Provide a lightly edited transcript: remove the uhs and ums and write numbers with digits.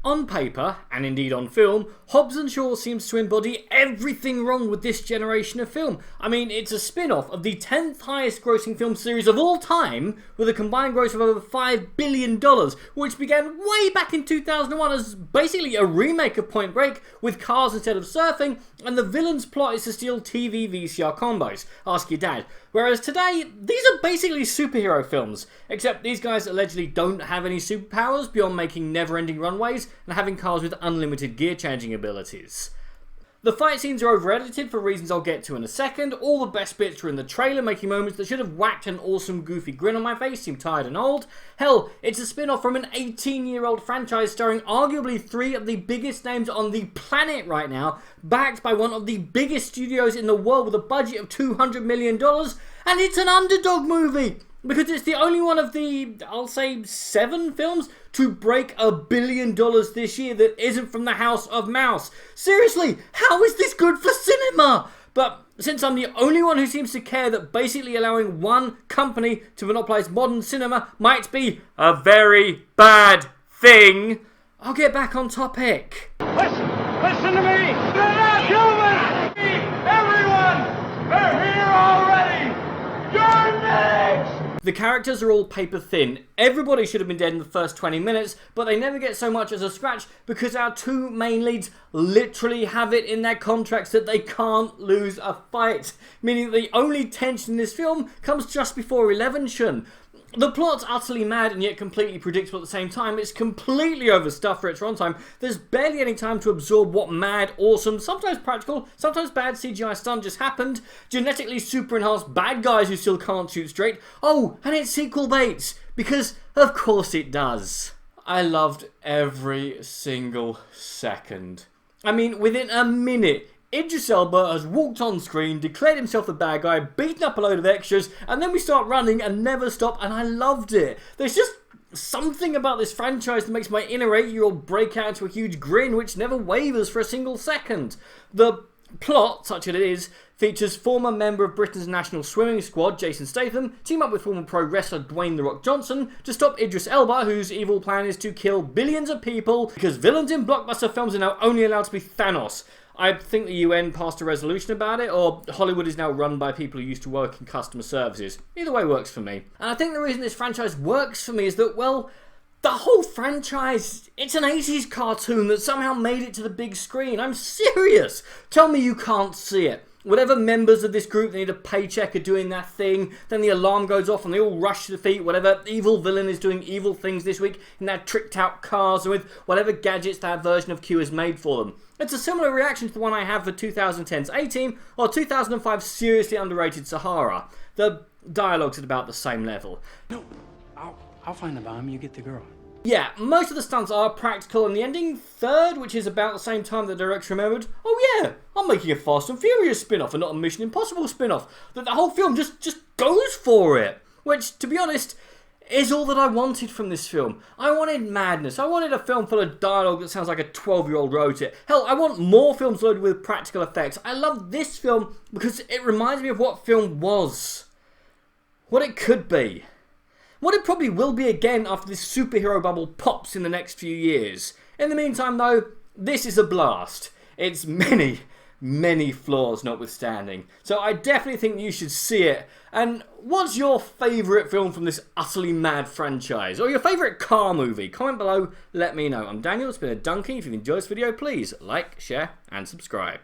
On paper, and indeed on film, Hobbs & Shaw seems to embody everything wrong with this generation of film. I mean, it's a spin-off of the 10th highest grossing film series of all time, with a combined gross of over $5 billion, which began way back in 2001 as basically a remake of Point Break, with cars instead of surfing, and the villain's plot is to steal TV VCR combos. Ask your dad. Whereas today, these are basically superhero films, except these guys allegedly don't have any superpowers beyond making never-ending runways and having cars with unlimited gear-changing abilities. The fight scenes are over-edited for reasons I'll get to in a second. All the best bits are in the trailer, making moments that should have whacked an awesome goofy grin on my face seem tired and old. Hell, it's a spin-off from an 18-year-old franchise starring arguably 3 of the biggest names on the planet right now, backed by one of the biggest studios in the world with a budget of $200 million, and it's an underdog movie! Because it's the only one of the, I'll say, 7 films to break $1 billion this year that isn't from the House of Mouse. Seriously, how is this good for cinema? But since I'm the only one who seems to care that basically allowing one company to monopolise modern cinema might be a very bad thing, I'll get back on topic. Listen to me! They're not human! Everyone! They're here already! You're next! The characters are all paper thin. Everybody should have been dead in the first 20 minutes, but they never get so much as a scratch because our 2 main leads literally have it in their contracts that they can't lose a fight. Meaning that the only tension in this film comes just before Elevention. The plot's utterly mad and yet completely predictable at the same time. It's completely overstuffed for its runtime. There's barely any time to absorb what mad, awesome, sometimes practical, sometimes bad CGI stunt just happened. Genetically super enhanced bad guys who still can't shoot straight. Oh, and it's sequel bait. Because of course it does. I loved every single second. I mean, within a minute, Idris Elba has walked on screen, declared himself the bad guy, beaten up a load of extras, and then we start running and never stop, and I loved it. There's just something about this franchise that makes my inner 8-year-old break out into a huge grin which never wavers for a single second. The plot, such as it is, features former member of Britain's national swimming squad, Jason Statham, team up with former pro wrestler Dwayne "The Rock" Johnson to stop Idris Elba, whose evil plan is to kill billions of people because villains in blockbuster films are now only allowed to be Thanos. I think the UN passed a resolution about it, or Hollywood is now run by people who used to work in customer services. Either way works for me. And I think the reason this franchise works for me is that, well, the whole franchise, it's an 80s cartoon that somehow made it to the big screen. I'm serious! Tell me you can't see it. Whatever members of this group need a paycheck are doing that thing, then the alarm goes off and they all rush to the feet. Whatever evil villain is doing evil things this week in their tricked out cars and with whatever gadgets that version of Q has made for them. It's a similar reaction to the one I have for 2010's A-Team or 2005's seriously underrated Sahara. The dialogue's at about the same level. No, I'll find the bomb, you get the girl. Yeah, most of the stunts are practical, and the ending third, which is about the same time the director remembered, oh yeah, I'm making a Fast and Furious spin-off and not a Mission Impossible spin-off. That the whole film just goes for it. Which, to be honest, is all that I wanted from this film. I wanted madness. I wanted a film full of dialogue that sounds like a 12-year-old wrote it. Hell, I want more films loaded with practical effects. I love this film because it reminds me of what film was. What it could be. What it probably will be again after this superhero bubble pops in the next few years. In the meantime though, this is a blast. It's many, many flaws notwithstanding. So I definitely think you should see it. And what's your favourite film from this utterly mad franchise? Or your favourite car movie? Comment below, let me know. I'm Daniel, it's been a donkey. If you've enjoyed this video, please like, share and subscribe.